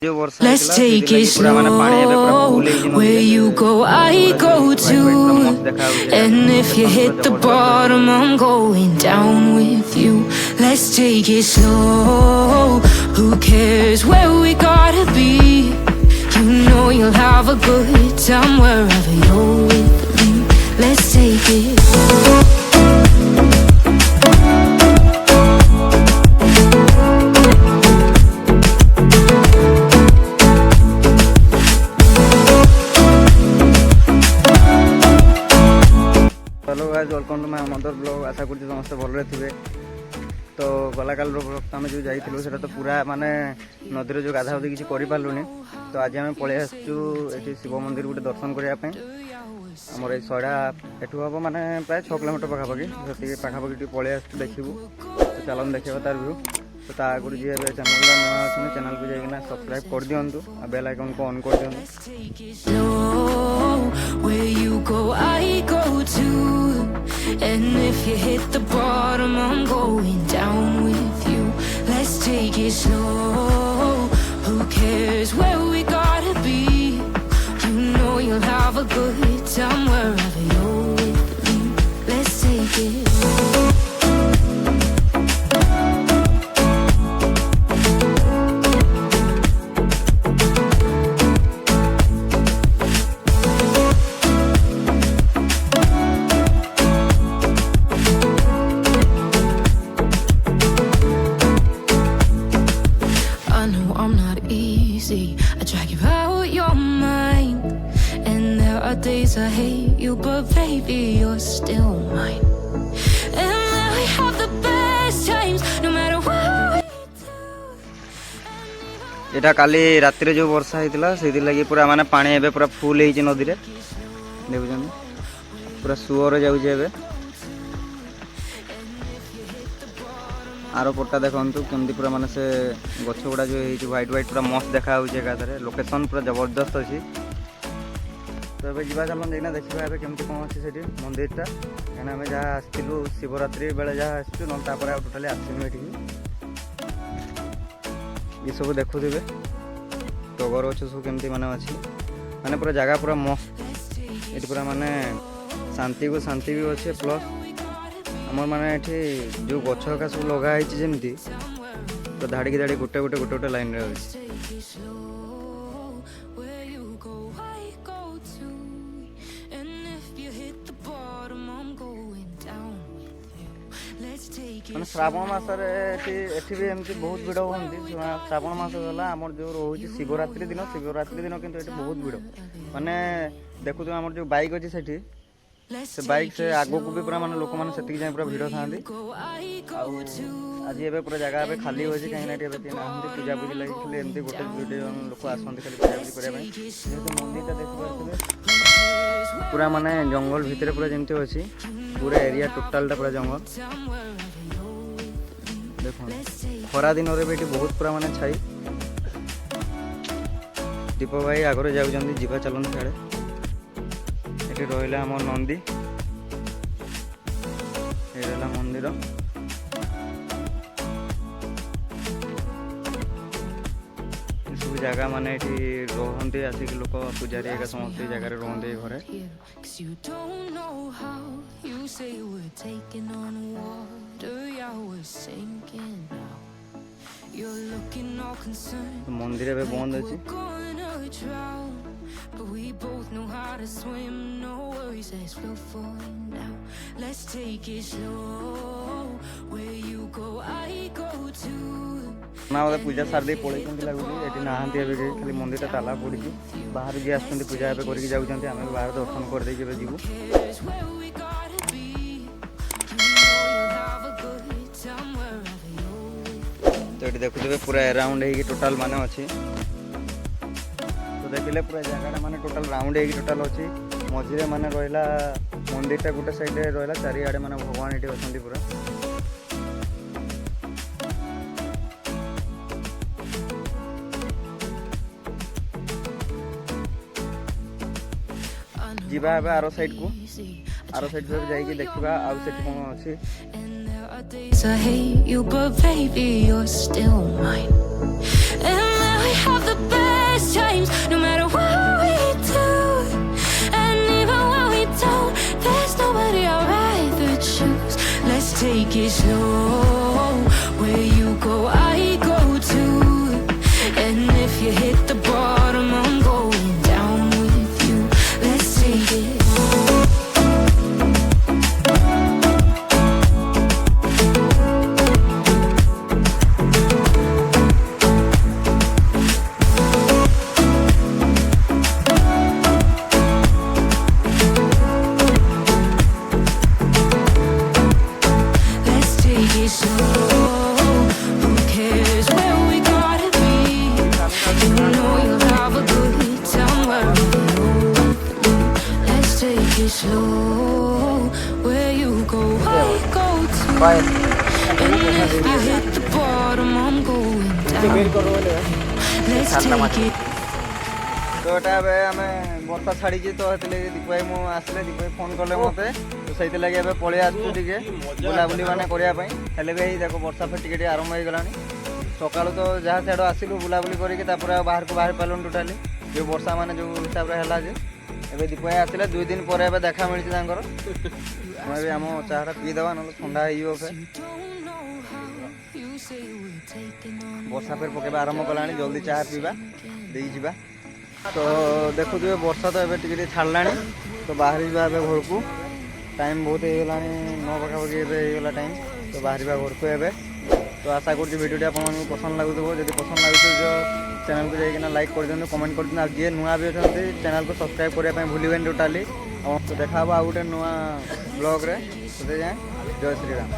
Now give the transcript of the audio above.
Let's take it slow. Where you go, I go too. And if you hit the bottom, I'm going down with you. Let's take it slow. Who cares where we gotta be? You know you'll have a good time wherever you're with me. Let's take it slow. Hello guys welcome to my another blog. आशा करছি ସମସ୍ତେ ଭଲରେ ଥିବେ। तो गला काल blog आम जो जाइलु से तो पूरा माने नदी जो गाधाउदी किसी करें तो आज आम पलि आसचु ये शिव मंदिर गोटे दर्शन करने आमर ये सड़ा एठू हम माने प्राय 6 किलोमीटर पाखापाखि से पाखापाखि पलि आसचु देखू तो चलन देखा तार व्यू तो ता आगुरी जी चैनल नुआ अच्छे चैनल को जाइना सब्सक्राइब कर दिंतु आ बेल आइकन को ऑन कर दिंतु। Where you go, I go too. And if you hit the bottom, I'm going down with you. Let's take it slow. Who cares where we gotta be? You know you'll have a good time wherever you're with me. Let's take it slow. I drag you out your mind, and there are days I hate you, but baby you're still mine. And now we have the best times, no matter what we do. एटा काली राति रे जो वर्षा होइतिला सेति लागि पूरा माने पानी एबे पूरा फुल हेइ जे नदी रे देखुछन पूरा सुअर जाउ जे एबे आरो पट्टा देखु केमती पूरा माने से गछ गुड़ा जो है व्हाइट व्हाइट पूरा मस्त देखा एकाधरे लोकेशन पूरा जबरदस्त अच्छी। तो ये जा चलन जाइना देखा केमती कौन अच्छे से मंदिरटा कहीं आम जहाँ आसलु शिवरात्रि बेले जहाँ आसचु ना टोटाली आसनु ये सब देखुवे टगर गछ सब केमती माने अच्छी माने पूरा जगह पूरा मस्त ये पूरा माने शांति को शांति भी अच्छे प्लस आमर माने ये जो गछ का सब लगाई जमी तो धाड़ी धाड़ी गोटे गोटे गोटे गोटे लाइन रे अछि। मैंने श्रावण मसरे एठी भी एमती बहुत भिड़ होती श्रावण मस गला आमर जो रोचे शिवरात्रि दिन किंतु एठी बहुत भिड़ माने देखु आमर जो बाइक अच्छी सेठी से बाइक से आगो को भी पूरा माने लोक माने सेति जाय पूरा भिड़ थांदी आज एबे पूरा जगह एबे खाली होछि कहीं ना एबे ना पूजा पूजी लागि खाली एमती गोटे वीडियो लोक आसंती खाली पूजा पूजी करबा जेतो मंदिरटा देखबा पूरा माने जंगल भितरे पूरा जेमती होछि पूरा एरिया टोटलटा पूरा जंगल देखो खरा दिन रे बेटी बहुत पूरा माने छाई दीप भाई आगरे जाउजंदी जीवा चलन छाड़े ये रहा आम नंदी ये रहा मंदिर सब जगह माने रहते आसिक लोक पूजारी समस्त जगह रहते घरे मंदिर ए बंद अच्छी but we both know how to swim, no worries as we'll find out. Let's take it slow. Where you go, I go too. ना वाला पूजा सारदे पळै केमती लागुची एठी नाहंती एबे खाली मंदिरटा ताला पड़िची बाहर जे आछंती पूजा एबे करके जाउछंती आमे बाहर दर्शन कर दे जेबे जीवु तो एठी देखुबे पूरा अराउंड है कि टोटल माने अछि देखिले पूरा जगह माने टोटल राउंड है टोटल अच्छी मझे माने रहा मंदिरटा गोटे साइड रहा चारिआडे माने भगवान ये अच्छा पूरा जीवा आर साइड को जाइए देखा आउ से कौन अच्छी days I hate you, but baby, you're still mine. And we have the best times, no matter what we do. And even when we don't, there's nobody I'd rather choose. Let's take it slow. Where you go, I go too. And if you hit the bottom, I'm going down with you. Let's take it. Let's take it slow. Who cares where we gotta be? You know you'll have a good time wherever you're with me. Let's take it slow. Where you go, I go too. And if you hit the bottom, I'm going down. Let's take it. তো এটা ଏବେ ଆମେ ବର୍ଷା ଛାଡ଼ିଛି ତ ସେଥିଲାଗି ଦୀପ ଭାଇ ମୁଁ ଆସିଲେ ଦୀପ ଭାଇ ଫୋନ୍ କଲେ ମୋତେ ତ ସେଇଥିଲାଗି ଏବେ ପଳେଇ ଆସୁଛୁ ଟିକେ ବୁଲାବୁଲି ମାନେ କରିବା ପାଇଁ। ହେଲେ ବି ଏଇ ଦେଖ ବର୍ଷା ଫେର ଟିକେ ଟିକେ ଆରମ୍ଭ ହେଇଗଲାଣି। ସକାଳୁ ତ ଯାହା ସିଆଡ଼ୁ ଆସିଲୁ ବୁଲାବୁଲି କରିକି ତାପରେ ଆଉ ବାହାରକୁ ବାହାରି ପାରିଲୁନି ଟୋଟାଲି, ଯେଉଁ ବର୍ଷା ମାନେ ଯେଉଁ ହିସାବରେ ହେଲା ଯେ ଏବେ ଦୀପ ଭାଇ ଆସିଲେ 2 ଦିନ ପରେ ଏବେ ଦେଖା ମିଳିଛି ତାଙ୍କର। ଆମେ ବି ଆମ ଚାହାଟା ପିଇଦେବା ନହେଲେ ଥଣ୍ଡା ହେଇଯିବ ଫେର। ବର୍ଷା ଫେର ପକେଇବା ଆରମ୍ଭ କଲାଣି, ଜଲ୍ଦି ଚାହା ପିଇବା ଦେଇକି ଯିବା। ତ ଦେଖୁଥିବେ ବର୍ଷା ତ ଏବେ ଟିକେ ଟିକେ ଛାଡ଼ିଲାଣି, ତ ବାହାରିବା ଏବେ ଘରକୁ। ଟାଇମ୍ ବହୁତ ହେଇଗଲାଣି, 9 ପାଖାପାଖି ଏବେ ହେଇଗଲା ଟାଇମ୍। ତ ବାହାରିବା ଘରକୁ ଏବେ। ତ ଆଶା କରୁଛି ଭିଡ଼ିଓଟି ଆପଣମାନଙ୍କୁ ପସନ୍ଦ ଲାଗୁଥିବ। ଯଦି ପସନ୍ଦ ଲାଗୁଥିବ ଚ୍ୟାନେଲକୁ ଯାଇକିନା ଲାଇକ୍ କରିଦିଅନ୍ତୁ, କମେଣ୍ଟ କରିଦିଅନ୍ତୁ। ଆଉ ଯିଏ ନୂଆ ବି ଅଛନ୍ତି ଚ୍ୟାନେଲକୁ ସବସ୍କ୍ରାଇବ୍ କରିବା ପାଇଁ ଭୁଲିବେନି ଟୋଟାଲି। ତ ଦେଖା ହେବ ଆଉ ଗୋଟେ ନୂଆ ବ୍ଲଗ୍ରେ। ସେଥିପାଇଁ ଜୟ ଶ୍ରୀରାମ।